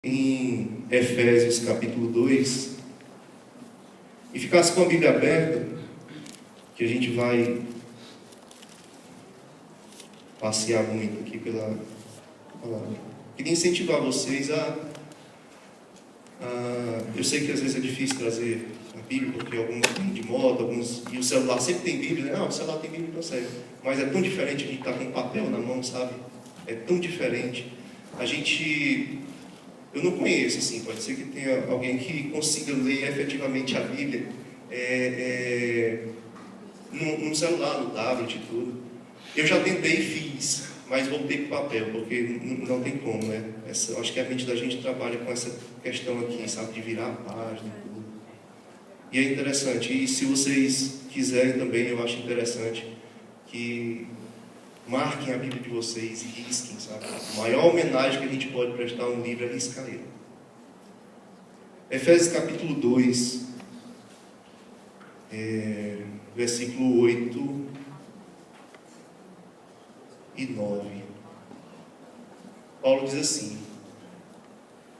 em Efésios capítulo 2 e ficasse com a Bíblia aberta, que a gente vai passear muito aqui pela palavra. Queria incentivar vocês eu sei que às vezes é difícil trazer a Bíblia, porque alguns têm de moda, e o celular sempre tem Bíblia, né? Não, o celular tem Bíblia, não serve. Mas é tão diferente a gente estar com papel na mão, sabe? É tão diferente. Eu não conheço, assim, pode ser que tenha alguém que consiga ler efetivamente a Bíblia no celular, no tablet e tudo. Eu já tentei e fiz, mas voltei para o papel, porque não tem como, né? Acho que a mente da gente trabalha com essa questão aqui, sabe, de virar a página e tudo. E é interessante, e se vocês quiserem também, eu acho interessante que marquem a Bíblia de vocês e risquem, sabe? A maior homenagem que a gente pode prestar a um livro é riscar ele. Efésios capítulo 2, versículo 8 e 9. Paulo diz assim: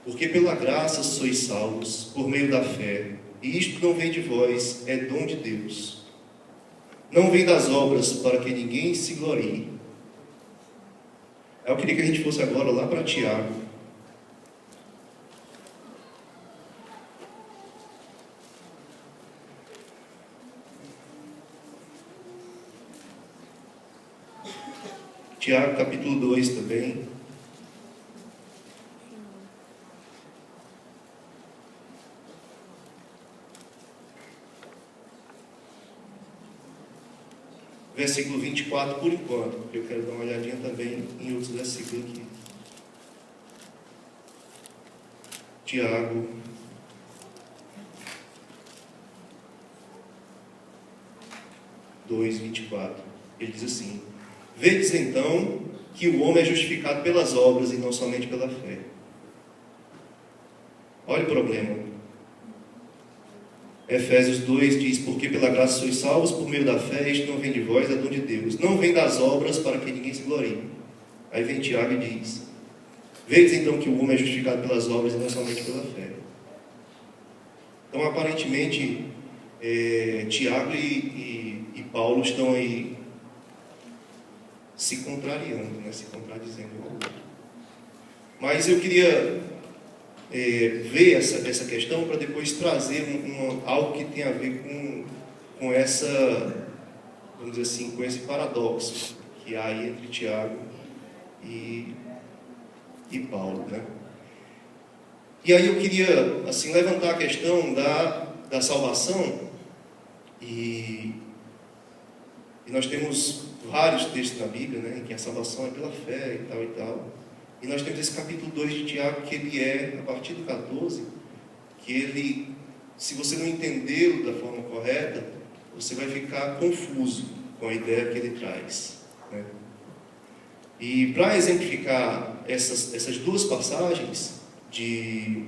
porque pela graça sois salvos, por meio da fé, e isto não vem de vós, é dom de Deus. Não vem das obras, para que ninguém se glorie. Eu queria que a gente fosse agora lá para Tiago. Tiago capítulo 2 também. Versículo 24 por enquanto, porque eu quero dar uma olhadinha também em outros versículos aqui. Tiago dois, 24. Ele diz assim: vedes então que o homem é justificado pelas obras e não somente pela fé. Olha o problema. Efésios 2 diz: porque pela graça sois salvos por meio da fé, isto não vem de vós, é dom de Deus. Não vem das obras, para que ninguém se glorie. Aí vem Tiago e diz: vedes então que o homem é justificado pelas obras e não somente pela fé. Então, aparentemente, Tiago e Paulo estão aí se contrariando, né? Se contradizendo um ao outro. Mas eu queria ver essa questão para depois trazer algo que tem a ver com essa, vamos dizer assim, com esse paradoxo que há aí entre Tiago e Paulo, né? E aí eu queria, assim, levantar a questão da salvação, e nós temos vários textos na Bíblia, né, em que a salvação é pela fé e tal e tal. E nós temos esse capítulo 2 de Tiago, que ele a partir do 14, que ele, se você não entendê-lo da forma correta, você vai ficar confuso com a ideia que ele traz, né? E para exemplificar essas duas passagens de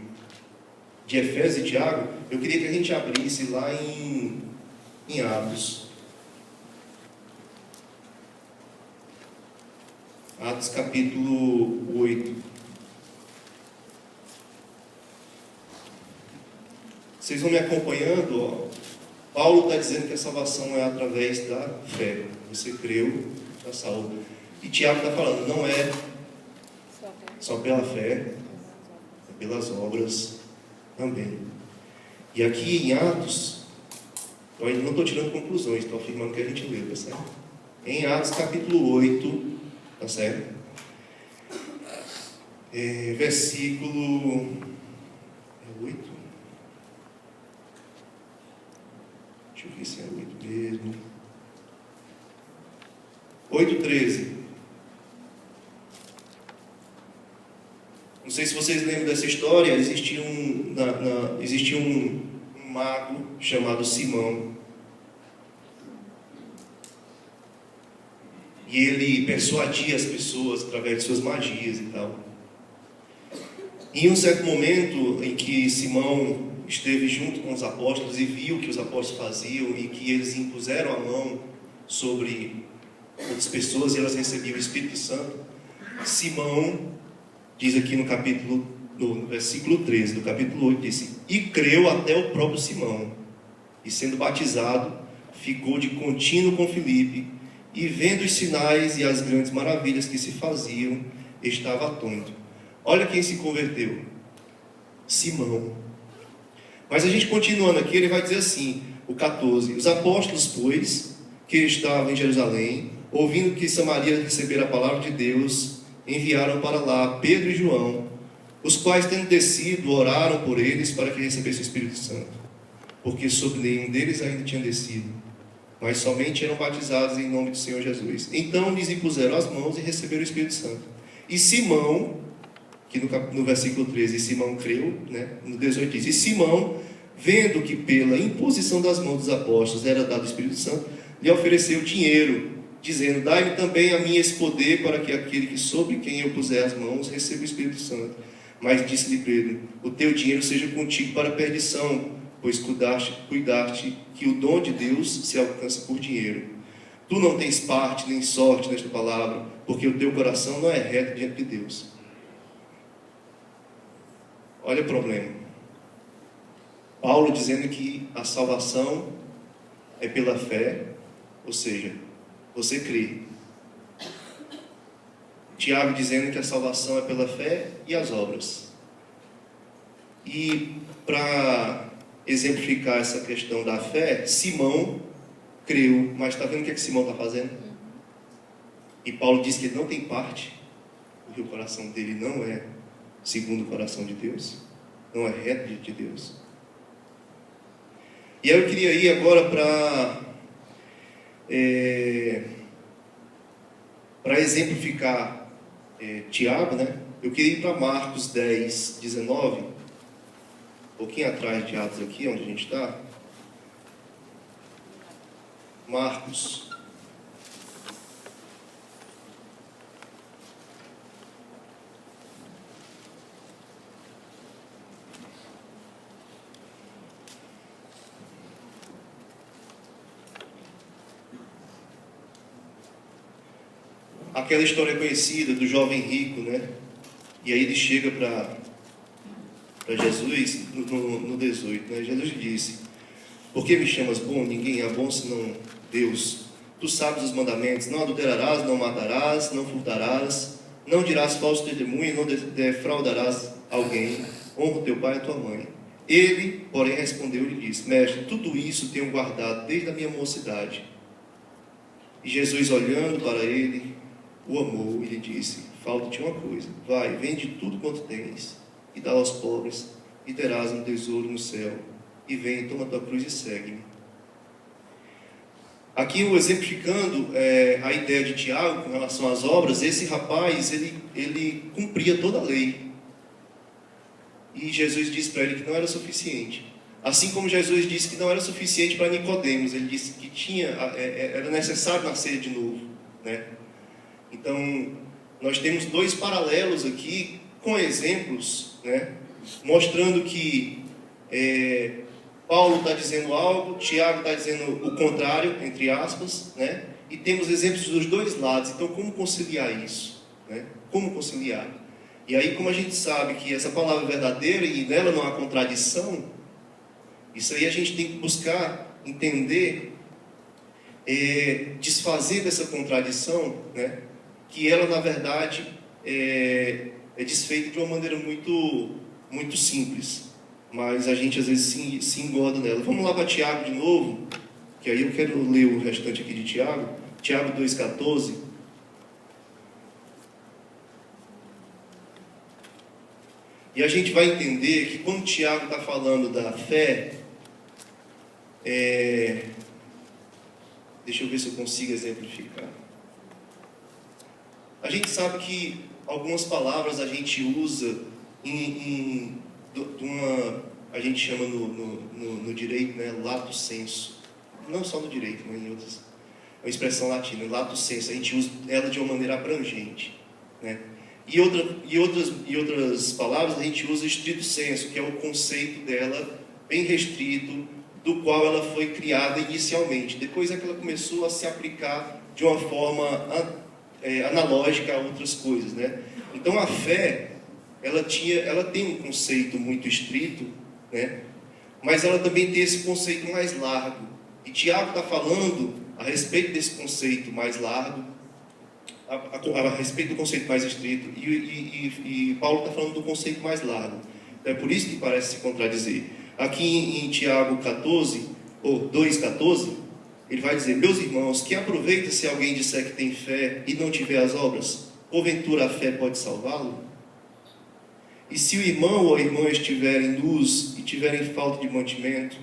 Efésios e Tiago, eu queria que a gente abrisse lá em Atos. Atos capítulo 8. Vocês vão me acompanhando, ó. Paulo está dizendo que a salvação é através da fé. Você creu, está salvo. E Tiago está falando, não é só pela fé, é pelas obras também. E aqui em Atos, eu ainda não estou tirando conclusões, estou afirmando que a gente leu, tá certo? Em Atos capítulo 8, tá certo? Versículo 8. Deixa eu ver se é 8 mesmo. 8:13. Não sei se vocês lembram dessa história. Existia um mago chamado Simão. E ele persuadia as pessoas através de suas magias e tal. E em um certo momento em que Simão esteve junto com os apóstolos e viu o que os apóstolos faziam e que eles impuseram a mão sobre outras pessoas e elas recebiam o Espírito Santo, Simão, diz aqui no capítulo no versículo 13 do capítulo 8, disse: e creu até o próprio Simão, e sendo batizado, ficou de contínuo com Filipe, e vendo os sinais e as grandes maravilhas que se faziam, estava atônito. Olha quem se converteu: Simão. Mas a gente continuando aqui, ele vai dizer assim, o 14: os apóstolos, pois, que estavam em Jerusalém, ouvindo que Samaria recebera a palavra de Deus, enviaram para lá Pedro e João, os quais, tendo descido, oraram por eles para que recebessem o Espírito Santo, porque sobre nenhum deles ainda tinha descido, mas somente eram batizados em nome do Senhor Jesus. Então lhes impuseram as mãos e receberam o Espírito Santo. E Simão, que no versículo 13, Simão creu, né? No 18 diz: e Simão, vendo que pela imposição das mãos dos apóstolos era dado o Espírito Santo, lhe ofereceu dinheiro, dizendo: dai-me também a mim esse poder, para que aquele que sobre quem eu puser as mãos receba o Espírito Santo. Mas disse-lhe Pedro: o teu dinheiro seja contigo para a perdição, pois cuidaste que o dom de Deus se alcance por dinheiro. Tu não tens parte nem sorte nesta palavra, porque o teu coração não é reto diante de Deus. Olha o problema. Paulo dizendo que a salvação é pela fé, ou seja, você crê. Tiago dizendo que a salvação é pela fé e as obras. E para exemplificar essa questão da fé, Simão creu, mas está vendo o que Simão está fazendo? E Paulo diz que ele não tem parte, porque o coração dele não é segundo o coração de Deus, não é reto de Deus. E aí eu queria ir agora para exemplificar Tiago, né? Eu queria ir para Marcos 10, 19, um pouquinho atrás de Atos aqui, onde a gente está. Marcos. Aquela história conhecida do jovem rico, né? E aí ele chega para Jesus no 18, né? Jesus disse: por que me chamas bom? Ninguém é bom senão Deus. Tu sabes os mandamentos: não adulterarás, não matarás, não furtarás, não dirás falso testemunho, não defraudarás alguém, honra o teu pai e a tua mãe. Ele, porém, respondeu e lhe disse: mestre, tudo isso tenho guardado desde a minha mocidade. E Jesus, olhando para ele, o amou e lhe disse: falta-te uma coisa, vai, vende tudo quanto tens e dá aos pobres, e terás um tesouro no céu, e vem, toma tua cruz e segue-me. Aqui, exemplificando a ideia de Tiago com relação às obras, esse rapaz, ele cumpria toda a lei, e Jesus disse para ele que não era suficiente. Assim como Jesus disse que não era suficiente para Nicodemos, ele disse que era necessário nascer de novo, né? Então, nós temos dois paralelos aqui, com exemplos, né, mostrando que Paulo está dizendo algo, Tiago está dizendo o contrário, entre aspas, né, e temos exemplos dos dois lados. Então, como conciliar isso? Né? Como conciliar? E aí, como a gente sabe que essa palavra é verdadeira e nela não há contradição, isso aí a gente tem que buscar entender, desfazer dessa contradição, né? Que ela, na verdade, é desfeita de uma maneira muito, muito simples, mas a gente às vezes se engorda nela. Vamos lá para Tiago de novo, que aí eu quero ler o restante aqui de Tiago. Tiago 2,14. E a gente vai entender que quando Tiago está falando da fé, deixa eu ver se eu consigo exemplificar. A gente sabe que algumas palavras a gente usa a gente chama no direito, né, lato sensu. Não só no direito, mas em outras. É uma expressão latina, lato sensu. A gente usa ela de uma maneira abrangente, né? E outras palavras a gente usa estrito sensu, que é o conceito dela bem restrito, do qual ela foi criada inicialmente. Depois é que ela começou a se aplicar de uma forma analógica a outras coisas, né? Então a fé, ela tem um conceito muito estrito, né? Mas ela também tem esse conceito mais largo. E Tiago está falando a respeito desse conceito mais largo, a respeito do conceito mais estrito, e Paulo está falando do conceito mais largo. Então, é por isso que parece se contradizer. Aqui em Tiago 14, ou 2,14, ele vai dizer: meus irmãos, que aproveita se alguém disser que tem fé e não tiver as obras? Porventura a fé pode salvá-lo? E se o irmão ou a irmã estiverem nus e tiverem falta de mantimento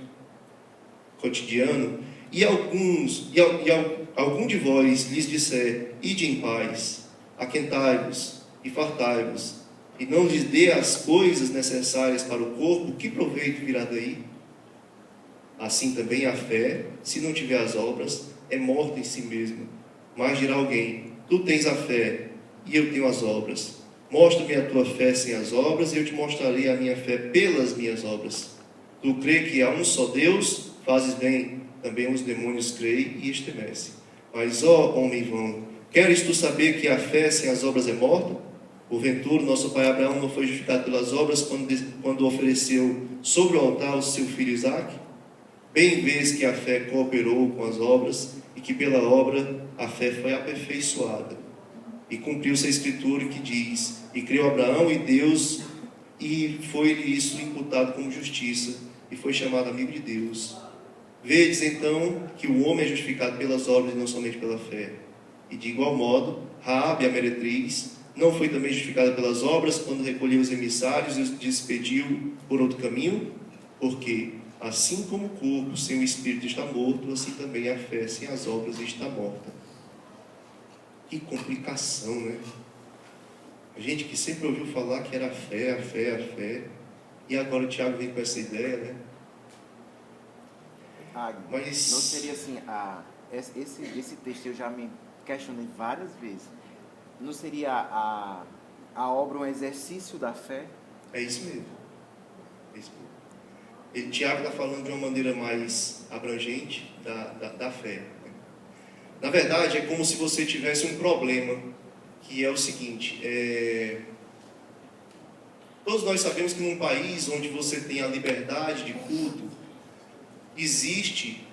cotidiano, e algum de vós lhes disser: ide em paz, aquentai-vos e fartai-vos, e não lhes dê as coisas necessárias para o corpo, que proveito virá daí? Assim também a fé, se não tiver as obras, é morta em si mesma. Mas dirá alguém: tu tens a fé e eu tenho as obras. Mostra-me a tua fé sem as obras, e eu te mostrarei a minha fé pelas minhas obras. Tu crê que há um só Deus? Fazes bem. Também os demônios creem e estremecem. Mas, ó homem vão, queres tu saber que a fé sem as obras é morta? Porventura, nosso pai Abraão não foi justificado pelas obras quando ofereceu sobre o altar o seu filho Isaque? Bem vês que a fé cooperou com as obras, e que pela obra a fé foi aperfeiçoada. E cumpriu-se a escritura que diz: e creu Abraão em Deus, e foi-lhe isso imputado como justiça, e foi chamado amigo de Deus. Vedes então que o homem é justificado pelas obras e não somente pela fé. E de igual modo, Raabe, a meretriz, não foi também justificada pelas obras quando recolheu os emissários e os despediu por outro caminho? Porque assim como o corpo sem o espírito está morto, assim também a fé sem as obras está morta. Que complicação, né? A gente que sempre ouviu falar que era a fé, e agora o Tiago vem com essa ideia, né? Mas não seria assim, esse texto eu já me questionei várias vezes. Não seria a obra um exercício da fé? É isso mesmo. E Tiago está falando de uma maneira mais abrangente da fé. Na verdade, é como se você tivesse um problema, que é o seguinte: todos nós sabemos que num país onde você tem a liberdade de culto, existe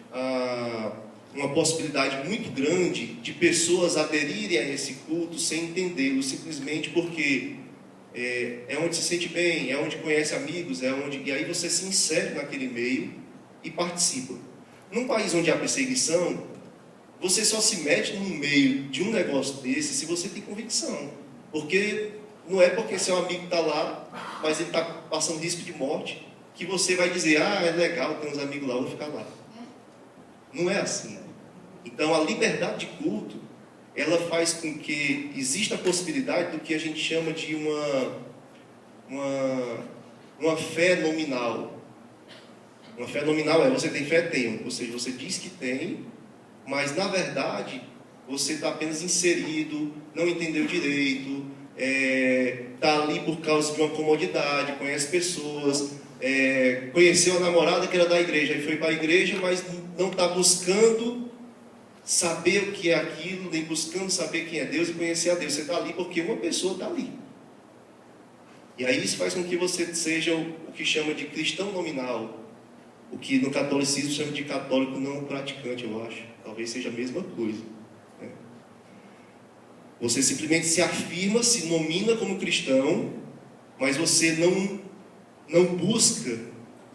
uma possibilidade muito grande de pessoas aderirem a esse culto sem entendê-lo, simplesmente porque é onde se sente bem, é onde conhece amigos, e aí você se insere naquele meio e participa. Num país onde há perseguição, você só se mete no meio de um negócio desse se você tem convicção. Porque não é porque seu amigo está lá, mas ele está passando risco de morte, que você vai dizer: ah, é legal, tem uns amigos lá, eu vou ficar lá. Não é assim. Então a liberdade de culto, ela faz com que exista a possibilidade do que a gente chama de uma fé nominal. Uma fé nominal é: você tem fé? Tenho. Ou seja, você diz que tem, mas na verdade você está apenas inserido, não entendeu direito, está ali por causa de uma comodidade, conhece pessoas, conheceu a namorada que era da igreja e foi para a igreja, mas não está buscando saber o que é aquilo, nem buscando saber quem é Deus e conhecer a Deus. Você está ali porque uma pessoa está ali. E aí isso faz com que você seja o que chama de cristão nominal, o que no catolicismo chama de católico não praticante, eu acho. Talvez seja a mesma coisa, né? Você simplesmente se afirma, se nomina como cristão, mas você não busca,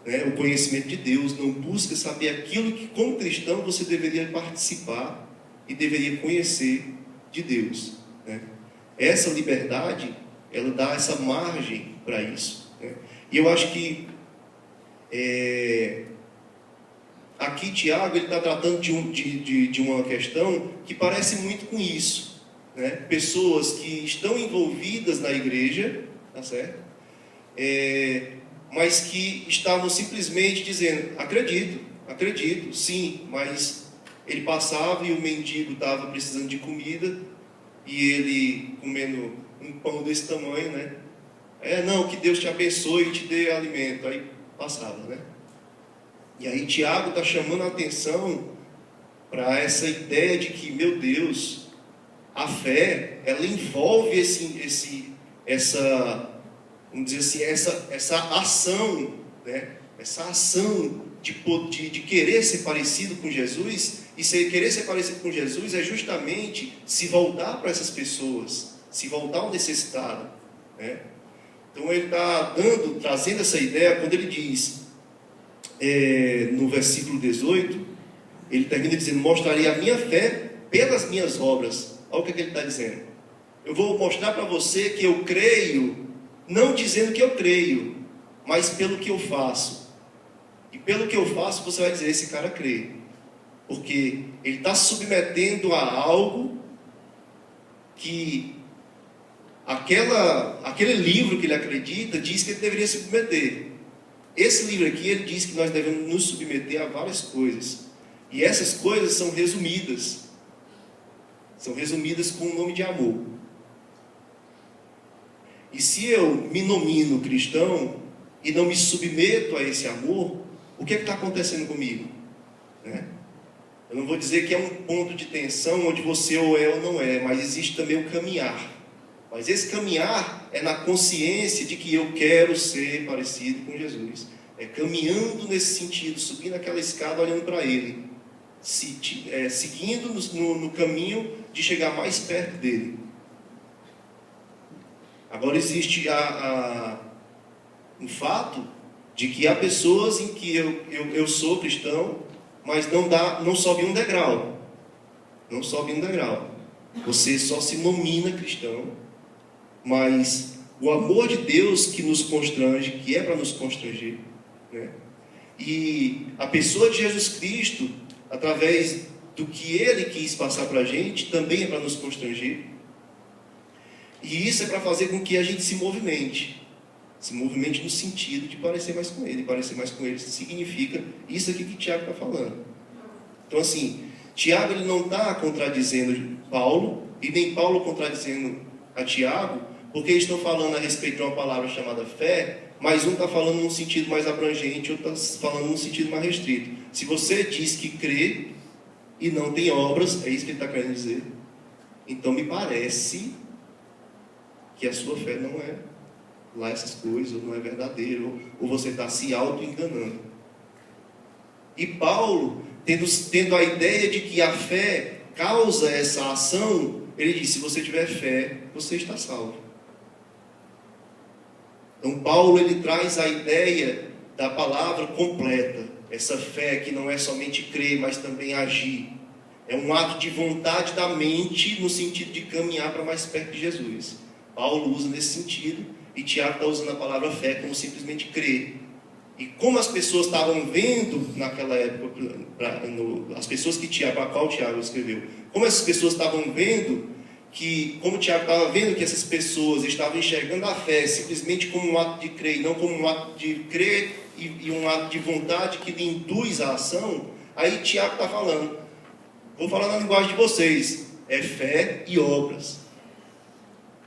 né, o conhecimento de Deus, não busca saber aquilo que, como cristão, você deveria participar e deveria conhecer de Deus, né? Essa liberdade, ela dá essa margem para isso, né? E eu acho que aqui Tiago está tratando de uma questão que parece muito com isso, né? Pessoas que estão envolvidas na igreja, tá certo? Mas que estavam simplesmente dizendo: acredito, sim, mas ele passava e o mendigo estava precisando de comida e ele comendo um pão desse tamanho, né? Não, que Deus te abençoe e te dê alimento. Aí passava, né? E aí Tiago está chamando a atenção para essa ideia de que, meu Deus, a fé, ela envolve vamos dizer assim, essa ação, né? Essa ação de querer ser parecido com Jesus, e querer ser parecido com Jesus é justamente se voltar para essas pessoas, se voltar ao necessitado, né? Então ele está trazendo essa ideia quando ele diz, no versículo 18, ele termina dizendo: mostrarei a minha fé pelas minhas obras. Olha o que ele está dizendo. Eu vou mostrar para você que eu creio, não dizendo que eu creio, mas pelo que eu faço. E pelo que eu faço, você vai dizer: esse cara crê. Porque ele está submetendo a algo que aquele livro que ele acredita diz que ele deveria se submeter. Esse livro aqui, ele diz que nós devemos nos submeter a várias coisas. E essas coisas são resumidas. São resumidas com o nome de amor. E se eu me nomino cristão e não me submeto a esse amor, o que está acontecendo comigo? Né? Eu não vou dizer que é um ponto de tensão onde você ou é ou não é, mas existe também o caminhar. Mas esse caminhar é na consciência de que eu quero ser parecido com Jesus. É caminhando nesse sentido, subindo aquela escada, olhando para Ele. Seguindo no caminho de chegar mais perto dEle. Agora existe um fato de que há pessoas em que eu sou cristão, mas não sobe um degrau. Não sobe um degrau. Você só se nomina cristão, mas o amor de Deus que nos constrange, que é para nos constranger, né? E a pessoa de Jesus Cristo, através do que Ele quis passar para a gente, também é para nos constranger. E isso é para fazer com que a gente se movimente. Se movimente no sentido de parecer mais com Ele. Parecer mais com Ele significa isso aqui que Tiago está falando. Então assim, Tiago ele não está contradizendo Paulo, e nem Paulo contradizendo a Tiago, porque eles estão falando a respeito de uma palavra chamada fé, mas um está falando num sentido mais abrangente, outro está falando num sentido mais restrito. Se você diz que crê e não tem obras, é isso que ele está querendo dizer, então me parece que a sua fé não é lá essas coisas, ou não é verdadeiro, ou você está se auto-enganando. E Paulo, tendo a ideia de que a fé causa essa ação, ele diz: se você tiver fé, você está salvo. Então Paulo ele traz a ideia da palavra completa, essa fé que não é somente crer, mas também agir. É um ato de vontade da mente no sentido de caminhar para mais perto de Jesus. Paulo usa nesse sentido, e Tiago está usando a palavra fé como simplesmente crer. E como as pessoas estavam vendo naquela época, as pessoas para a qual Tiago escreveu, como essas pessoas estavam vendo como Tiago estava vendo que essas pessoas estavam enxergando a fé simplesmente como um ato de crer, e não como um ato de crer e um ato de vontade que lhe induz a ação, aí Tiago está falando, vou falar na linguagem de vocês, é fé e obras.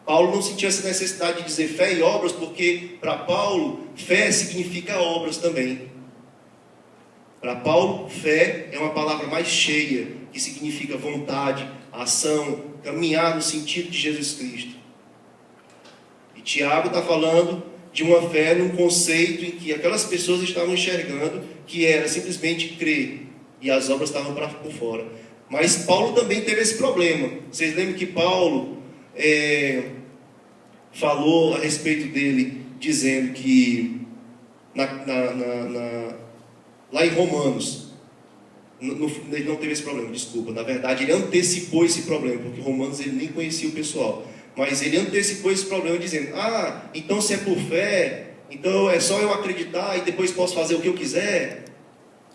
Paulo não sentia essa necessidade de dizer fé e obras, porque para Paulo, fé significa obras também. Para Paulo, fé é uma palavra mais cheia, que significa vontade, ação, caminhar no sentido de Jesus Cristo. E Tiago está falando de uma fé num conceito em que aquelas pessoas estavam enxergando que era simplesmente crer, e as obras estavam por fora. Mas Paulo também teve esse problema. Vocês lembram que Paulo falou a respeito dele, dizendo que lá em Romanos, ele não teve esse problema, desculpa. Na verdade, ele antecipou esse problema, porque Romanos ele nem conhecia o pessoal. Mas ele antecipou esse problema dizendo: então se é por fé, então é só eu acreditar e depois posso fazer o que eu quiser.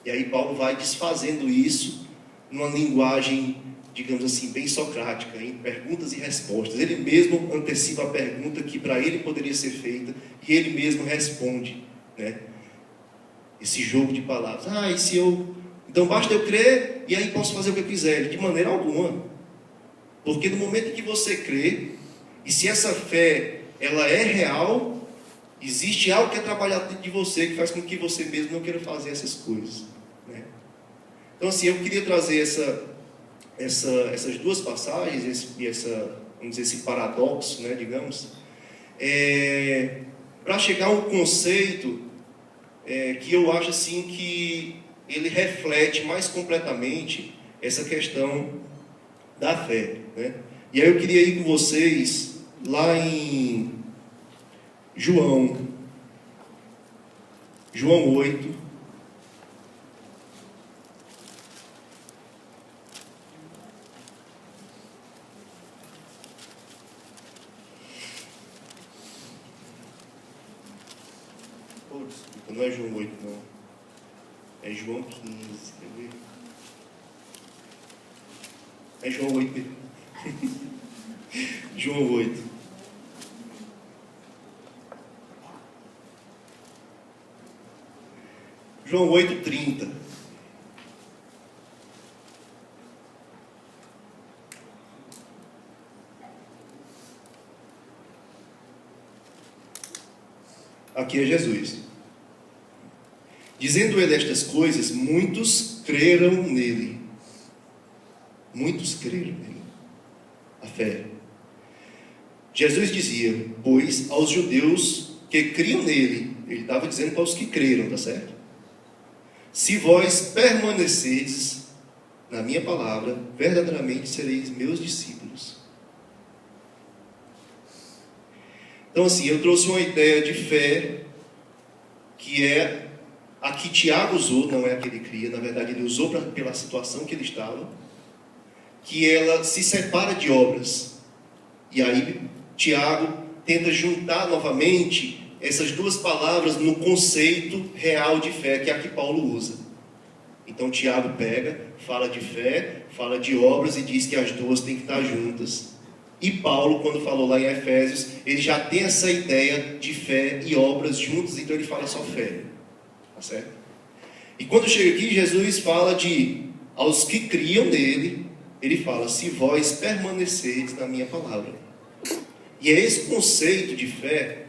E aí Paulo vai desfazendo isso numa linguagem, digamos assim, bem socrática, em perguntas e respostas. Ele mesmo antecipa a pergunta que para ele poderia ser feita, e ele mesmo responde, né? Esse jogo de palavras. E se eu... Então basta eu crer, e aí posso fazer o que eu quiser. De maneira alguma. Porque no momento em que você crê, e se essa fé, ela é real, existe algo que é trabalhado dentro de você, que faz com que você mesmo não queira fazer essas coisas, né? Então assim, eu queria trazer essas duas passagens, vamos dizer, esse paradoxo, né, digamos, para chegar a um conceito que eu acho assim que ele reflete mais completamente essa questão da fé, né? E aí eu queria ir com vocês lá em João 8. Oh, desculpa, não é João 8, não. É João 15, quer ver? É João 8 mesmo. João 8. João 8:30. Aqui é Jesus. Dizendo ele estas coisas, muitos creram nele. Muitos creram nele. A fé. Jesus dizia, pois, aos judeus que criam nele, ele estava dizendo para os que creram, tá certo? Se vós permanecerdes na minha palavra, verdadeiramente sereis meus discípulos. Então assim, eu trouxe uma ideia de fé, que é a que Tiago usou, não é a que ele cria, na verdade ele usou pela situação que ele estava, que ela se separa de obras. E aí Tiago tenta juntar novamente essas duas palavras no conceito real de fé, que é a que Paulo usa. Então Tiago pega, fala de fé, fala de obras e diz que as duas têm que estar juntas. E Paulo, quando falou lá em Efésios, ele já tem essa ideia de fé e obras juntas, então ele fala só fé. Tá certo? E quando chega aqui, Jesus fala de aos que criam nele, ele fala, se vós permanecerdes na minha palavra. E é esse conceito de fé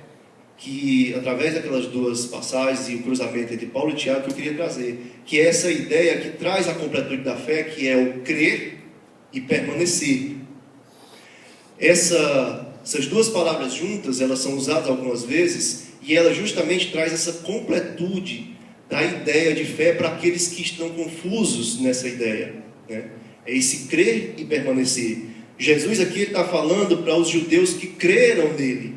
que, através daquelas duas passagens e o cruzamento entre Paulo e Tiago, que eu queria trazer, que é essa ideia que traz a completude da fé, que é o crer e permanecer. Essas duas palavras juntas, elas são usadas algumas vezes, e ela justamente traz essa completude da ideia de fé para aqueles que estão confusos nessa ideia, né? É esse crer e permanecer. Jesus aqui está falando para os judeus que creram nele.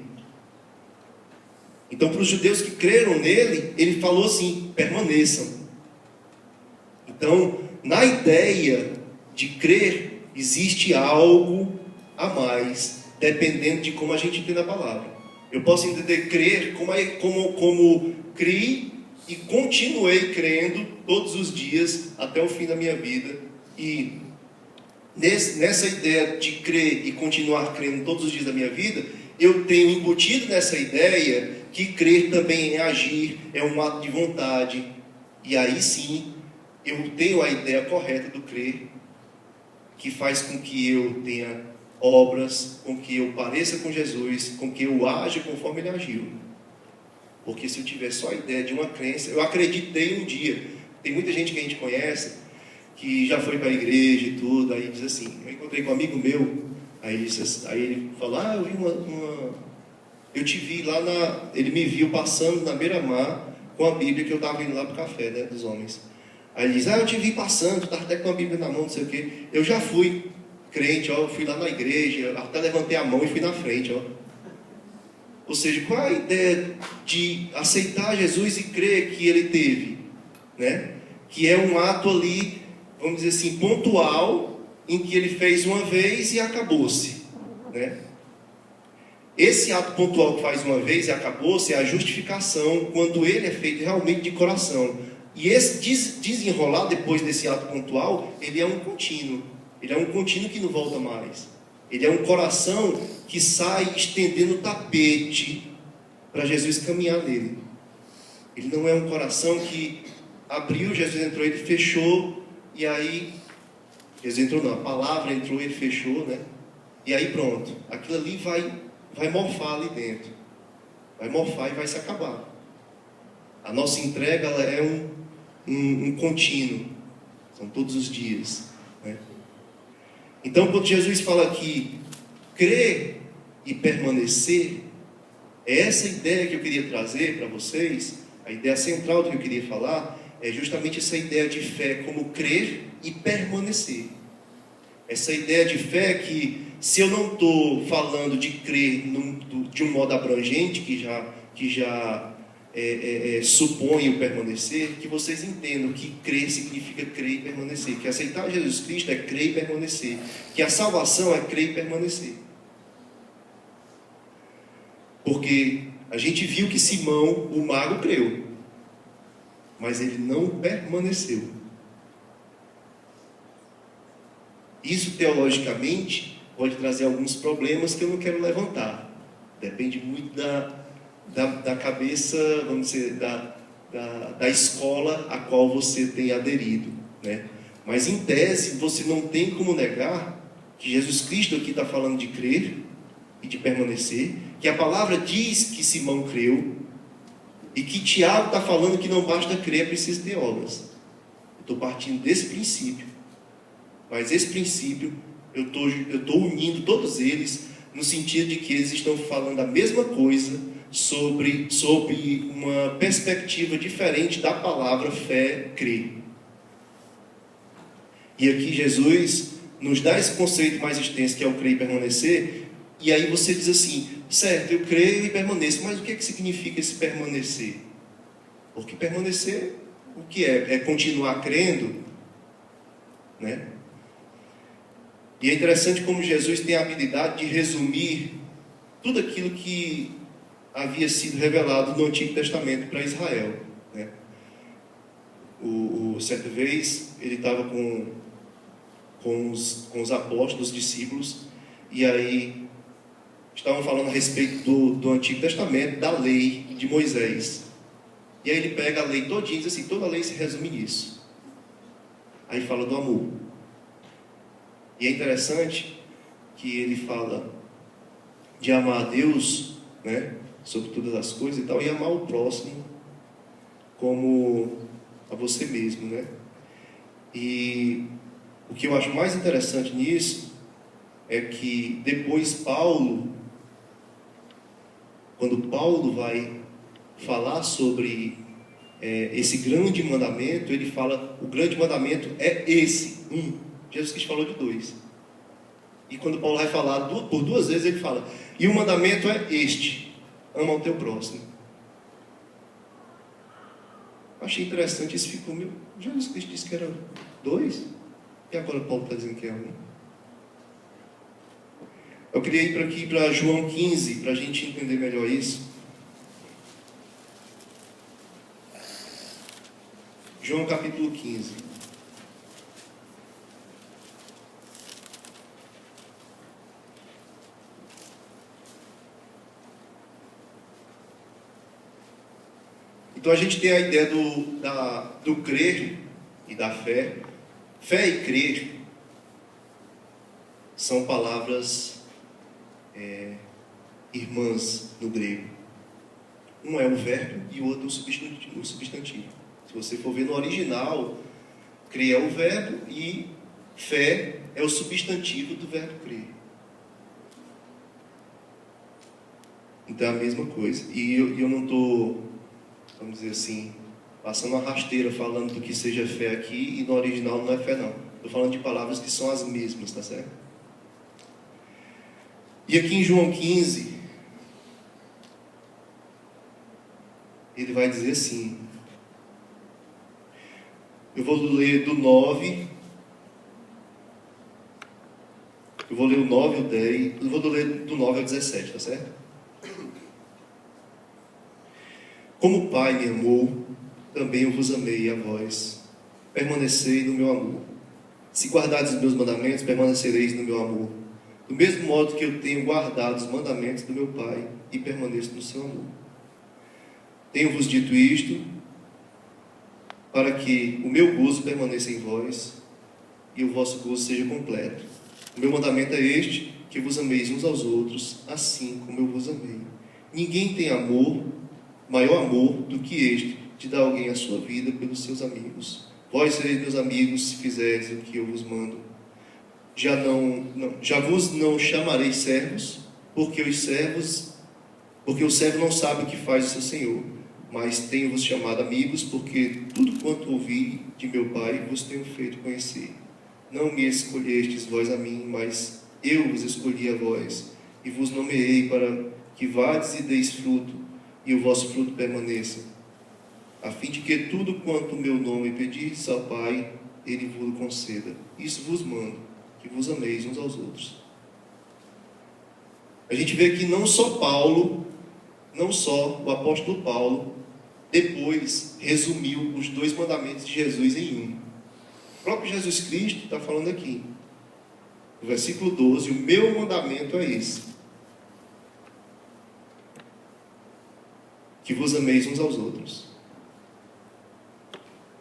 Então, para os judeus que creram nele, ele falou assim, permaneçam. Então, na ideia de crer, existe algo a mais, dependendo de como a gente entende a palavra. Eu posso entender crer como criei e continuei crendo todos os dias até o fim da minha vida. E nessa ideia de crer e continuar crendo todos os dias da minha vida, eu tenho embutido nessa ideia que crer também é agir, é um ato de vontade. E aí sim, eu tenho a ideia correta do crer, que faz com que eu tenha obras, com que eu pareça com Jesus, com que eu aja conforme ele agiu. Porque se eu tiver só a ideia de uma crença, eu acreditei um dia. Tem muita gente que a gente conhece, que já foi para a igreja e tudo, aí diz assim, eu encontrei com um amigo meu, aí ele falou, eu vi eu te vi lá ele me viu passando na beira-mar com a Bíblia, que eu estava indo lá para o café, né, dos homens. Aí ele diz, eu te vi passando, tu estava até com a Bíblia na mão, não sei o quê. Eu já fui crente, eu fui lá na igreja, até levantei a mão e fui na frente, Ou seja, qual é a ideia de aceitar Jesus e crer que ele teve, né? Que é um ato ali, vamos dizer assim, pontual, em que ele fez uma vez e acabou-se, né? Esse ato pontual que faz uma vez e acabou-se é a justificação, quando ele é feito realmente de coração. E esse desenrolar depois desse ato pontual, ele é um contínuo. Ele é um contínuo que não volta mais. Ele é um coração que sai estendendo o tapete para Jesus caminhar nele. Ele não é um coração que abriu, Jesus entrou, ele fechou, e aí Jesus entrou não, a palavra entrou, ele fechou, né? E aí pronto, aquilo ali vai morfar ali dentro. Vai morfar e vai se acabar. A nossa entrega, ela é um contínuo. São todos os dias, né? Então, quando Jesus fala aqui, crer e permanecer, É essa ideia que eu queria trazer para vocês, a ideia central do que eu queria falar, é justamente essa ideia de fé como crer e permanecer. Essa ideia de fé que, se eu não estou falando de crer de um modo abrangente, que já supõe o permanecer, que vocês entendam que crer significa crer e permanecer, que aceitar Jesus Cristo é crer e permanecer, que a salvação é crer e permanecer. Porque a gente viu que Simão, o mago, creu, mas ele não permaneceu. Isso, teologicamente, pode trazer alguns problemas que eu não quero levantar. Depende muito da cabeça, vamos dizer, da escola a qual você tem aderido, né? Mas, em tese, você não tem como negar que Jesus Cristo aqui está falando de crer e de permanecer, que a palavra diz que Simão creu, e que Tiago está falando que não basta crer, é preciso ter obras. Eu estou partindo desse princípio. Mas esse princípio, eu estou unindo todos eles, no sentido de que eles estão falando a mesma coisa, sobre uma perspectiva diferente da palavra fé, crer. E aqui Jesus nos dá esse conceito mais extenso, que é o crer e permanecer, e aí você diz assim, certo, eu creio e permaneço, mas o que significa esse permanecer? Porque permanecer, o que é? É continuar crendo, né? E é interessante como Jesus tem a habilidade de resumir tudo aquilo que havia sido revelado no Antigo Testamento para Israel, né? Certa vez, ele estava com os apóstolos, os discípulos, e aí estavam falando a respeito do Antigo Testamento, da lei de Moisés. E aí ele pega a lei todinha e diz assim, toda a lei se resume nisso. Aí fala do amor. E é interessante que ele fala de amar a Deus, né, sobre todas as coisas e tal, e amar o próximo como a você mesmo, né? E o que eu acho mais interessante nisso é que depois quando Paulo vai falar sobre esse grande mandamento, ele fala, o grande mandamento é esse, Jesus Cristo falou de 2. E quando Paulo vai falar por 2 vezes, ele fala, e o mandamento é este, ama o teu próximo. Achei interessante, isso ficou meu. Jesus Cristo disse que era 2, e agora Paulo está dizendo que é 1. Eu queria ir aqui para João 15, para a gente entender melhor isso. João capítulo 15. Então a gente tem a ideia do crer e da fé. Fé e crer são palavras irmãs no grego. Um é o verbo e o outro o substantivo. Se você for ver no original, crer é o verbo e fé é o substantivo do verbo crer. Então é a mesma coisa. E eu não estou, vamos dizer assim, passando uma rasteira falando do que seja fé aqui, e no original não é fé não. Estou falando de palavras que são as mesmas, tá certo? E aqui em João 15, ele vai dizer assim, eu vou ler do 9, eu vou ler o 9 e o 10, eu vou ler do 9 ao 17, tá certo? Como o Pai me amou, também eu vos amei a vós. Permanecei no meu amor. Se guardardes os meus mandamentos, permanecereis no meu amor. Do mesmo modo que eu tenho guardado os mandamentos do meu Pai e permaneço no seu amor. Tenho-vos dito isto, para que o meu gozo permaneça em vós e o vosso gozo seja completo. O meu mandamento é este, que vos ameis uns aos outros, assim como eu vos amei. Ninguém tem maior amor do que este, de dar alguém a sua vida pelos seus amigos. Vós sereis meus amigos se fizerdes o que eu vos mando. Já vos não chamarei servos, porque Porque o servo não sabe o que faz o seu senhor, mas tenho-vos chamado amigos, porque tudo quanto ouvi de meu Pai vos tenho feito conhecer. Não me escolhestes vós a mim, mas eu vos escolhi a vós, e vos nomeei para que vades e deis fruto, e o vosso fruto permaneça, a fim de que tudo quanto o meu nome pedirdes ao Pai, Ele vos conceda. Isso vos mando, que vos ameis uns aos outros. A gente vê que não só o apóstolo Paulo, depois resumiu os 2 mandamentos de Jesus em um. O próprio Jesus Cristo está falando aqui, no versículo 12, o meu mandamento é esse: que vos ameis uns aos outros.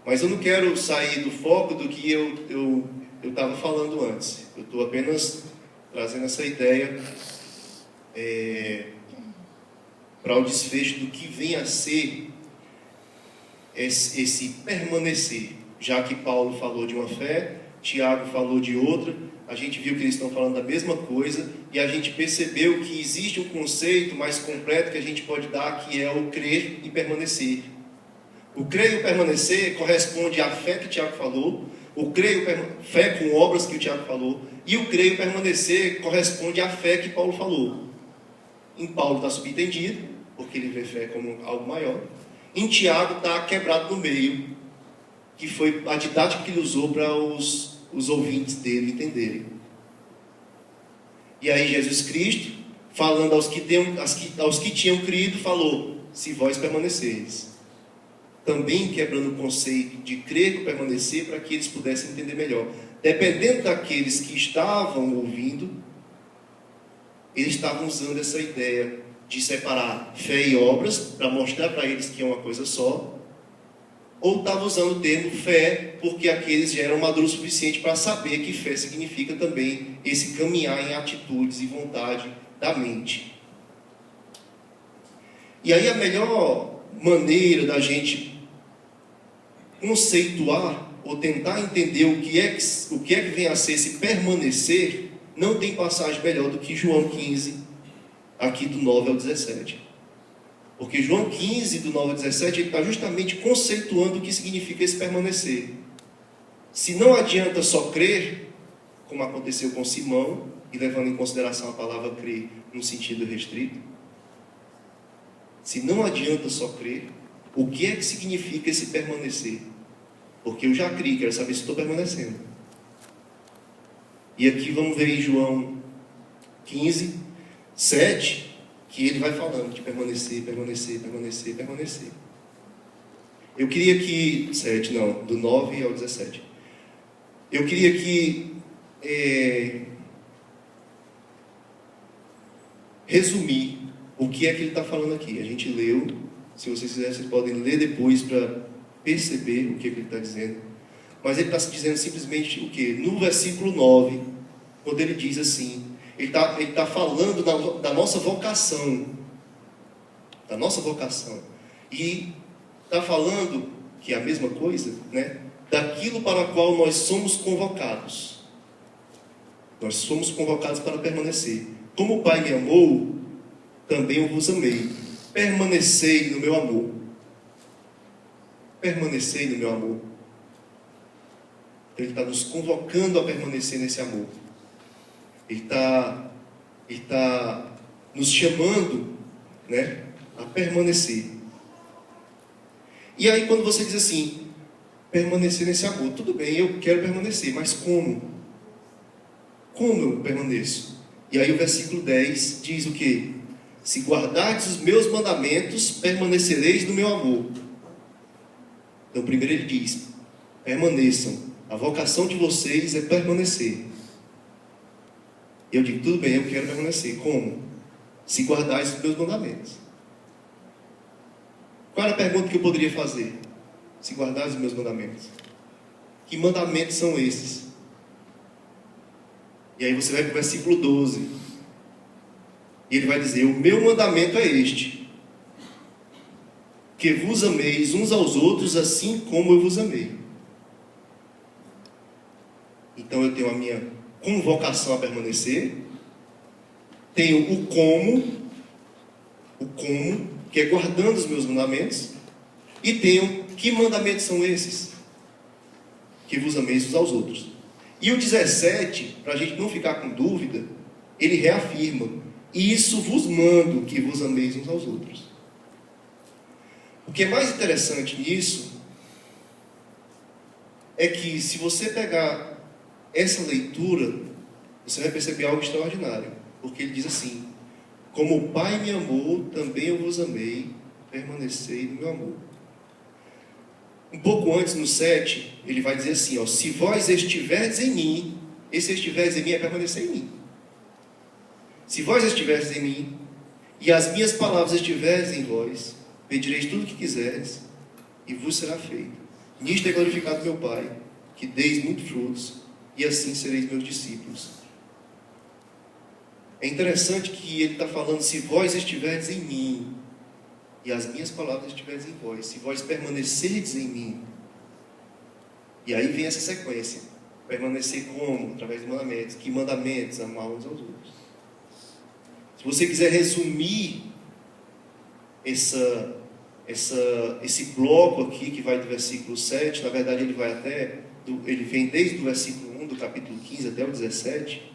Mas eu não quero sair do foco do que eu estava falando antes. Eu estou apenas trazendo essa ideia para o desfecho do que vem a ser esse permanecer. Já que Paulo falou de uma fé, Tiago falou de outra, a gente viu que eles estão falando da mesma coisa, e a gente percebeu que existe um conceito mais completo que a gente pode dar, que é o crer e permanecer. O crer e o permanecer corresponde à fé que Tiago falou, o crer e fé com obras que o Tiago falou, e o crer e o permanecer corresponde à fé que Paulo falou. Em Paulo está subentendido, porque ele vê fé como algo maior. Em Tiago está quebrado no meio, que foi a didática que ele usou para os ouvintes dele entenderem. E aí Jesus Cristo, falando aos que tinham crido, falou: se vós permanecereis. Também quebrando o conceito de crer e permanecer, para que eles pudessem entender melhor. Dependendo daqueles que estavam ouvindo, eles estavam usando essa ideia de separar fé e obras, para mostrar para eles que é uma coisa só, ou estavam usando o termo fé, porque aqueles já eram maduros o suficiente para saber que fé significa também esse caminhar em atitudes e vontade da mente. E aí a melhor maneira da gente conceituar ou tentar entender o que é que vem a ser esse permanecer, não tem passagem melhor do que João 15, aqui do 9 ao 17. Porque João 15, do 9 ao 17, ele está justamente conceituando o que significa esse permanecer. Se não adianta só crer, como aconteceu com Simão, e levando em consideração a palavra crer no sentido restrito, se não adianta só crer, o que é que significa esse permanecer? Porque eu já criei, quero saber se estou permanecendo. E aqui vamos ver em João 15, 7, que ele vai falando de permanecer, permanecer, permanecer, permanecer. Eu queria que... 7, não, do 9 ao 17. Eu queria que... resumir o que é que ele está falando aqui. A gente leu, se vocês quiserem, vocês podem ler depois para perceber o que é que ele está dizendo. Mas ele está dizendo simplesmente o quê? No versículo 9, quando ele diz assim, ele tá falando da nossa vocação. Da nossa vocação. E está falando, que é a mesma coisa, né? Daquilo para o qual nós somos convocados. Nós somos convocados para permanecer. Como o Pai me amou, também eu vos amei. Permanecei no meu amor. Permanecei no meu amor. Ele está nos convocando a permanecer nesse amor. Ele está nos chamando, né, a permanecer. E aí quando você diz assim, permanecer nesse amor, tudo bem, eu quero permanecer, mas como? Como eu permaneço? E aí o versículo 10 diz o quê? Se guardardes os meus mandamentos, permanecereis no meu amor. Então primeiro ele diz, permaneçam. A vocação de vocês é permanecer. Eu digo, tudo bem, eu quero permanecer. Como? Se guardardes os meus mandamentos. Qual era a pergunta que eu poderia fazer? Se guardardes os meus mandamentos. Que mandamentos são esses? E aí você vai para o versículo 12. E ele vai dizer, o meu mandamento é este. Que vos ameis uns aos outros assim como eu vos amei. Então eu tenho a minha convocação a permanecer, tenho o como, o como, que é guardando os meus mandamentos, e tenho, que mandamentos são esses? Que vos ameis uns aos outros. E o 17, para a gente não ficar com dúvida, ele reafirma: isso vos mando, que vos ameis uns aos outros. O que é mais interessante nisso é que, se você pegar essa leitura, você vai perceber algo extraordinário. Porque ele diz assim: como o Pai me amou, também eu vos amei, permanecei no meu amor. Um pouco antes, no 7, ele vai dizer assim, ó: se vós estiverdes em mim, esse estiverdes em mim é permanecer em mim. Se vós estiverdes em mim, e as minhas palavras estiverdes em vós, pedireis tudo o que quiserdes, e vos será feito. Nisto é glorificado meu Pai, que deis muitos frutos, e assim sereis meus discípulos. É interessante que ele está falando: se vós estiverdes em mim, e as minhas palavras estiverem em vós, se vós permanecerdes em mim. E aí vem essa sequência: permanecer como? Através de mandamentos. Que mandamentos? Amar uns aos outros. Se você quiser resumir esse bloco aqui, que vai do versículo 7, na verdade ele vem desde o versículo 1 do capítulo 15 até o 17,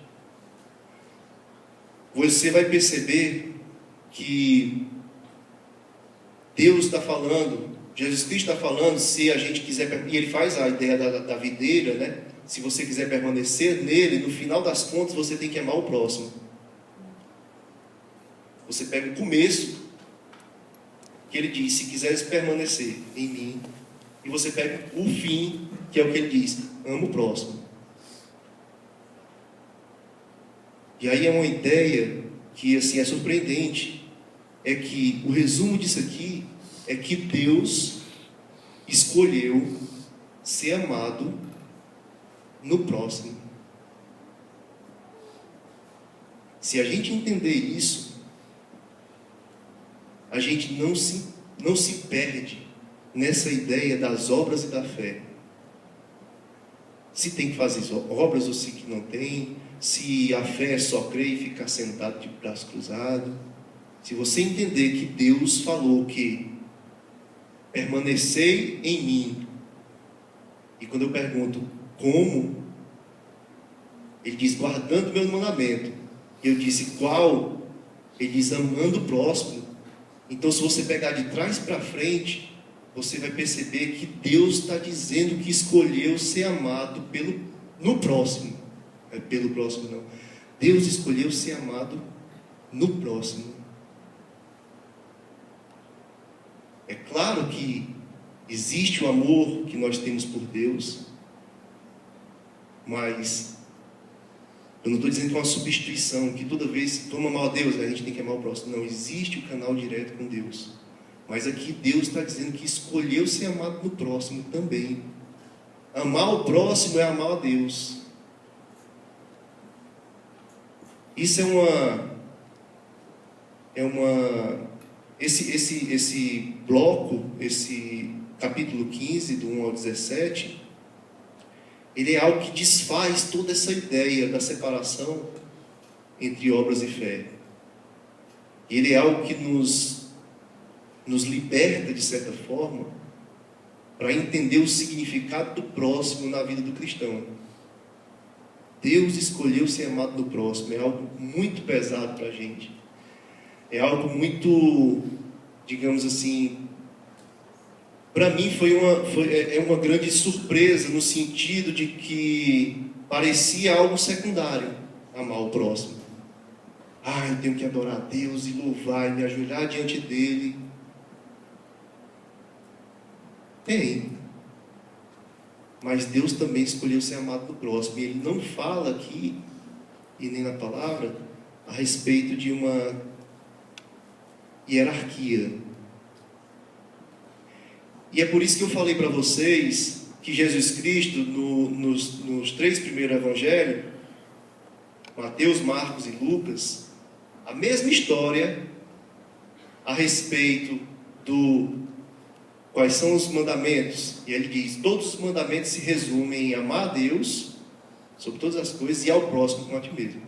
você vai perceber que Deus está falando, Jesus Cristo está falando, se a gente quiser, e ele faz a ideia da videira, né? Se você quiser permanecer nele, no final das contas você tem que amar o próximo. Você pega o começo, que ele diz: se quiseres permanecer em mim, e você pega o fim, que é o que ele diz: ama o próximo. E aí é uma ideia que assim é surpreendente. É que o resumo disso aqui é que Deus escolheu ser amado no próximo. Se a gente entender isso, a gente não se perde nessa ideia das obras e da fé. Se tem que fazer obras ou se que não tem, se a fé é só crer e ficar sentado de braço cruzado. Se você entender que Deus falou que permanecei em mim, e quando eu pergunto como, ele diz: guardando meu mandamento. E eu disse: qual? Ele diz: amando o próximo. Então, se você pegar de trás para frente, você vai perceber que Deus está dizendo que escolheu ser amado no próximo. Não é pelo próximo, não. Deus escolheu ser amado no próximo. É claro que existe o amor que nós temos por Deus, mas eu não estou dizendo que é uma substituição, que toda vez que toma mal a Deus, a gente tem que amar o próximo. Não, existe o canal direto com Deus. Mas aqui Deus está dizendo que escolheu ser amado no próximo também. Amar o próximo é amar a Deus. Isso esse bloco, esse capítulo 15, do 1 ao 17, ele é algo que desfaz toda essa ideia da separação entre obras e fé. Ele é algo que nos liberta, de certa forma, para entender o significado do próximo na vida do cristão. Deus escolheu ser amado do próximo. É algo muito pesado para a gente. É algo muito, digamos assim, para mim é uma grande surpresa, no sentido de que parecia algo secundário, amar o próximo. Eu tenho que adorar a Deus e louvar e me ajoelhar diante dele. Tem. Mas Deus também escolheu ser amado do próximo. E ele não fala aqui, e nem na palavra, a respeito de uma hierarquia. E é por isso que eu falei para vocês que Jesus Cristo, nos 3 primeiros evangelhos, Mateus, Marcos e Lucas, a mesma história a respeito quais são os mandamentos. E ele diz: todos os mandamentos se resumem em amar a Deus sobre todas as coisas e ao próximo como a ti mesmo.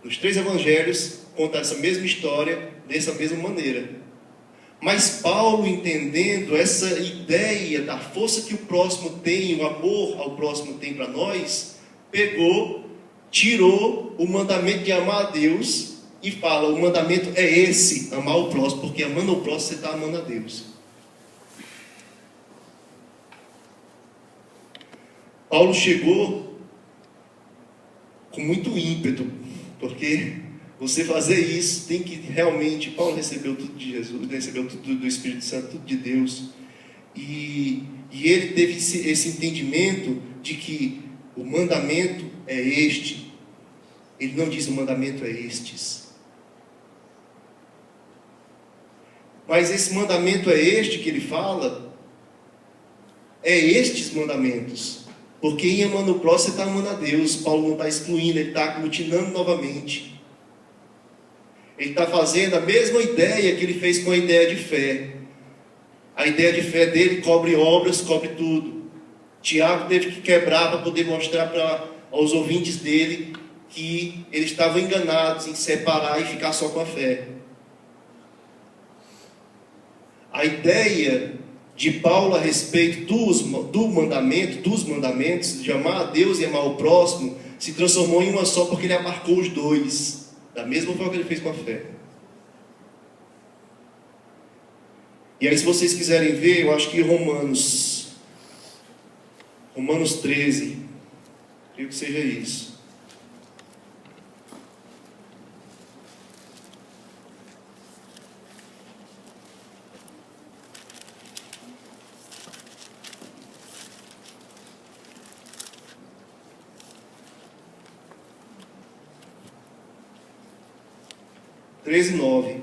Nos 3 evangelhos conta essa mesma história dessa mesma maneira. Mas Paulo, entendendo essa ideia da força que o próximo tem, o amor ao próximo tem para nós, pegou, tirou o mandamento de amar a Deus e fala: o mandamento é esse, amar o próximo, porque amando o próximo você está amando a Deus. Paulo chegou com muito ímpeto, porque você fazer isso tem que realmente... Paulo recebeu tudo de Jesus, recebeu tudo do Espírito Santo, tudo de Deus, e ele teve esse entendimento de que o mandamento é este. Ele não diz o mandamento é estes, mas esse mandamento é este que ele fala, é estes mandamentos. Porque em amando o próximo você está amando a Deus. Paulo não está excluindo, ele está aglutinando novamente. Ele está fazendo a mesma ideia que ele fez com a ideia de fé. A ideia de fé dele cobre obras, cobre tudo. Tiago teve que quebrar para poder mostrar aos ouvintes dele que eles estavam enganados em separar e ficar só com a fé. A ideia de Paulo a respeito dos mandamentos, de amar a Deus e amar o próximo, se transformou em uma só, porque ele abarcou os dois, da mesma forma que ele fez com a fé. E aí, se vocês quiserem ver, eu acho que Romanos 13, creio que seja isso. Treze, 9.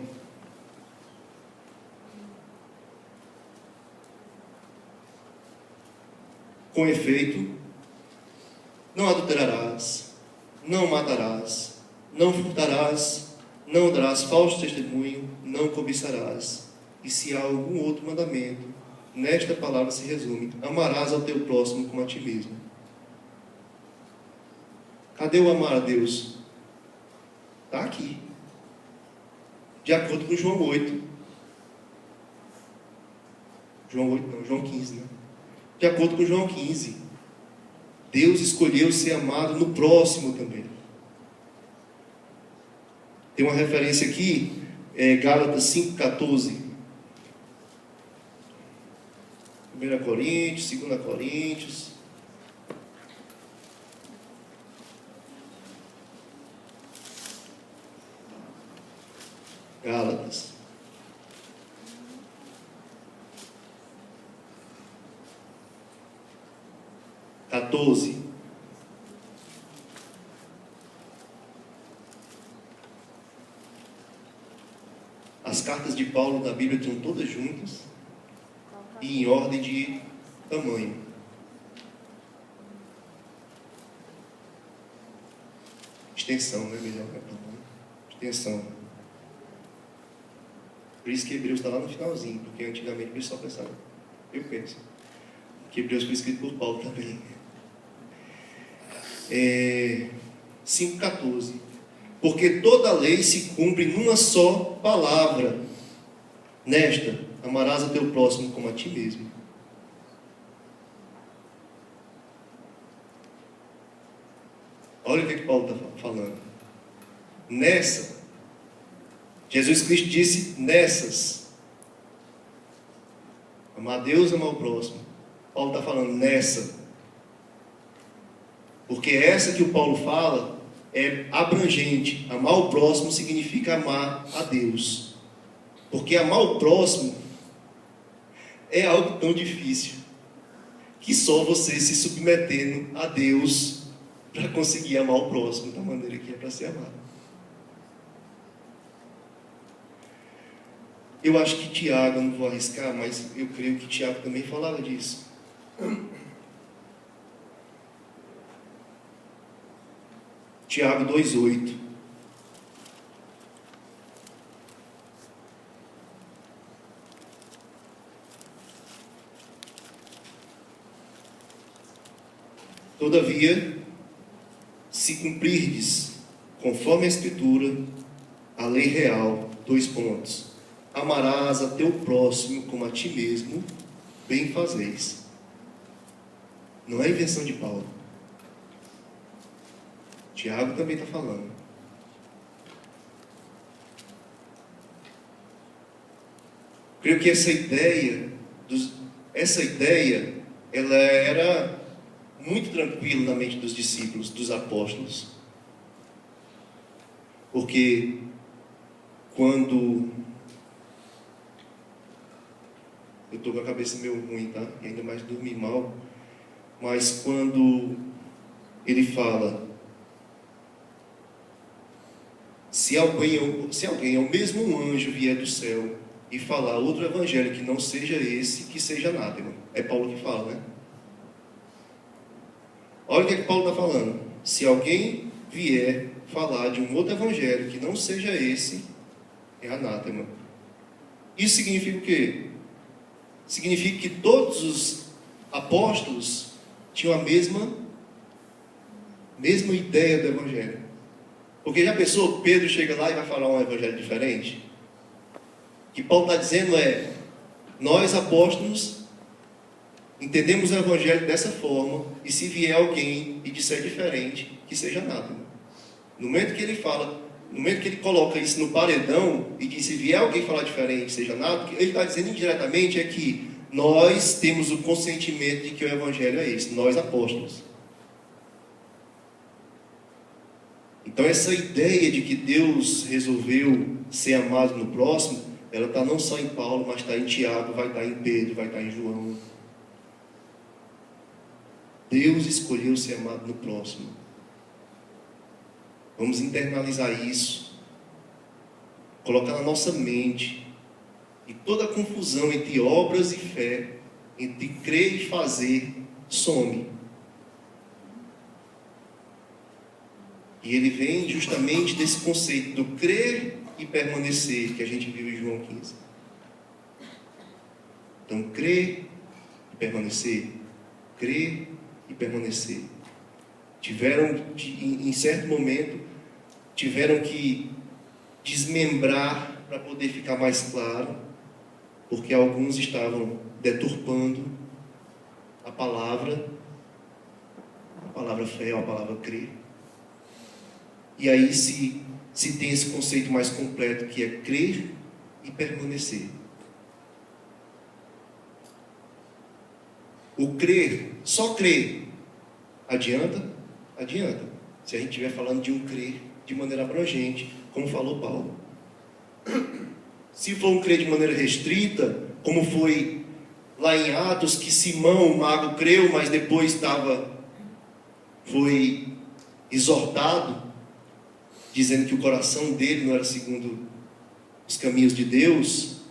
Com efeito, não adulterarás, não matarás, não furtarás, não darás falso testemunho, não cobiçarás. E se há algum outro mandamento, nesta palavra se resume: amarás ao teu próximo como a ti mesmo. Cadê o amar a Deus? Está aqui. De acordo com João 8. João 15, né? De acordo com João 15. Deus escolheu ser amado no próximo também. Tem uma referência aqui, Gálatas 5,14. 1 Coríntios, 2 Coríntios. Gálatas. As cartas de Paulo na Bíblia estão todas juntas e em ordem de tamanho. Extensão, né? Melhor, né? Extensão. Por isso que Hebreus está lá no finalzinho, porque antigamente o pessoal pensava, eu penso, que Hebreus foi escrito por Paulo também. 5,14. Porque toda a lei se cumpre numa só palavra. Nesta, amarás a teu próximo como a ti mesmo. Olha o que Paulo está falando. Nessa, Jesus Cristo disse nessas. Amar a Deus e amar o próximo. Paulo está falando nessa. Porque essa que o Paulo fala é abrangente. Amar o próximo significa amar a Deus. Porque amar o próximo é algo tão difícil que só você se submetendo a Deus para conseguir amar o próximo da maneira que é para ser amado. Eu acho que Tiago, eu não vou arriscar, mas eu creio que Tiago também falava disso. Tiago 2,8. Todavia, se cumprirdes, conforme a Escritura, a lei real, 2 pontos. Amarás a teu próximo como a ti mesmo, bem fazeis. Não é invenção de Paulo. Tiago também está falando. Creio que essa ideia, ela era muito tranquila na mente dos discípulos, dos apóstolos. Porque quando... Eu estou com a cabeça meio ruim, tá? E ainda mais dormir mal. Mas quando ele fala... Se alguém, ao mesmo um anjo, vier do céu e falar outro evangelho que não seja esse, que seja anátema. É Paulo que fala, né? Olha o que Paulo está falando. Se alguém vier falar de um outro evangelho que não seja esse, é anátema. Isso significa o quê? Significa que todos os apóstolos tinham a mesma ideia do evangelho. Porque já pensou, Pedro chega lá e vai falar um evangelho diferente? O que Paulo está dizendo é, nós apóstolos entendemos o evangelho dessa forma, e se vier alguém e disser diferente, que seja anátema. No momento que ele fala, no momento que ele coloca isso no paredão, e diz, se vier alguém falar diferente, seja anátema, o que ele está dizendo indiretamente é que nós temos o consentimento de que o evangelho é esse, nós apóstolos. Então essa ideia de que Deus resolveu ser amado no próximo, ela está não só em Paulo, mas está em Tiago, vai estar em Pedro, vai estar em João. Deus escolheu ser amado no próximo. Vamos internalizar isso, colocar na nossa mente, e toda a confusão entre obras e fé, entre crer e fazer, some. E ele vem justamente desse conceito do crer e permanecer, que a gente viu em João 15. Então, crer e permanecer. Crer e permanecer. Em certo momento, tiveram que desmembrar para poder ficar mais claro, porque alguns estavam deturpando a palavra fé, a palavra crer. E aí se tem esse conceito mais completo, que é crer e permanecer. O crer, só crer, adianta? Adianta. Se a gente estiver falando de um crer de maneira abrangente, como falou Paulo. Se for um crer de maneira restrita, como foi lá em Atos, que Simão, o mago, creu, mas depois foi exortado, dizendo que o coração dele não era segundo os caminhos de Deus.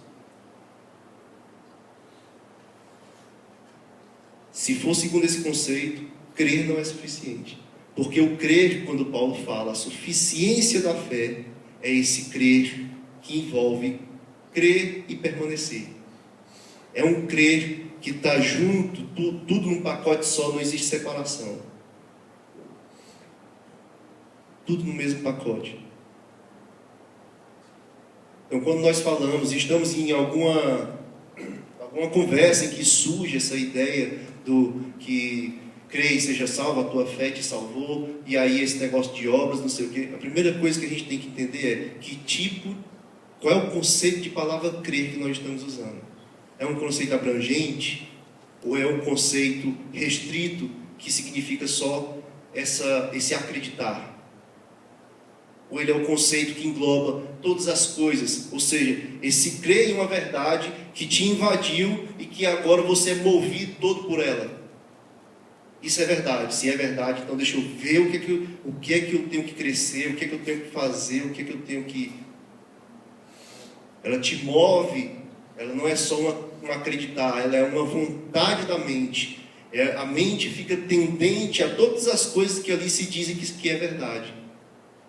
Se for segundo esse conceito, crer não é suficiente. Porque o crer, quando Paulo fala, a suficiência da fé, é esse crer que envolve crer e permanecer. É um crer que está junto, tudo num pacote só, não existe separação. Tudo no mesmo pacote. Então, quando nós falamos, estamos em alguma conversa em que surge essa ideia do que crê e seja salvo, a tua fé te salvou, e aí esse negócio de obras, não sei o quê. A primeira coisa que a gente tem que entender é qual é o conceito de palavra crer que nós estamos usando. É um conceito abrangente ou é um conceito restrito que significa só esse acreditar? Ou ele é um conceito que engloba todas as coisas, ou seja, esse crer em uma verdade que te invadiu e que agora você é movido todo por ela? Isso é verdade. Se é verdade, então deixa eu ver o que é que eu tenho que crescer, o que é que eu tenho que fazer, o que é que eu tenho que... Ela te move, ela não é só um acreditar, ela é uma vontade da mente. A mente fica tendente a todas as coisas que ali se dizem que é verdade.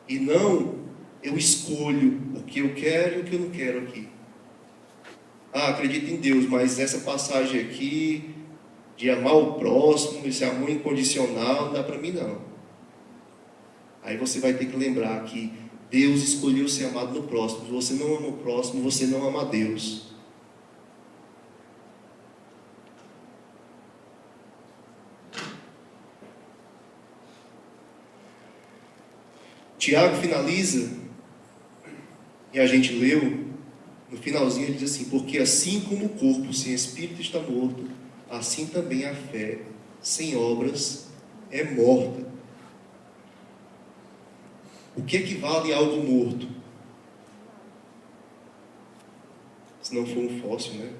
E não, eu escolho o que eu quero e o que eu não quero aqui. Acredito em Deus, mas essa passagem aqui, de amar o próximo, esse amor incondicional, não dá para mim não. Aí você vai ter que lembrar que Deus escolheu ser amado no próximo. Se você não ama o próximo, você não ama a Deus. Tiago finaliza, e a gente leu, no finalzinho ele diz assim: porque assim como o corpo sem espírito está morto, assim também a fé sem obras é morta. O que equivale a algo morto? Se não for um fóssil, né?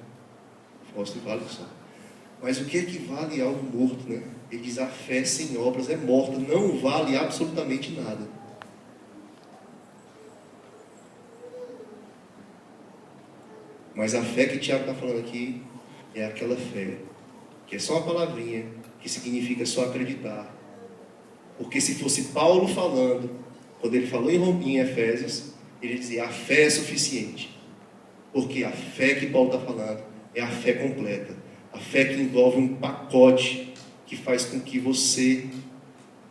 O fóssil vale só. Mas o que equivale a algo morto, né? Ele diz: a fé sem obras é morta, não vale absolutamente nada. Mas a fé que Tiago está falando aqui é aquela fé que é só uma palavrinha, que significa só acreditar. Porque se fosse Paulo falando, quando ele falou em Efésios, ele dizia: a fé é suficiente. Porque a fé que Paulo está falando é a fé completa. A fé que envolve um pacote que faz com que você,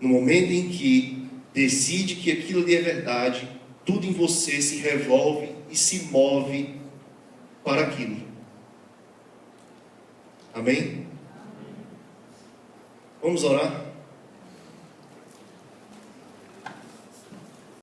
no momento em que decide que aquilo ali é verdade, tudo em você se revolve e se move para aquilo. Amém? Vamos orar?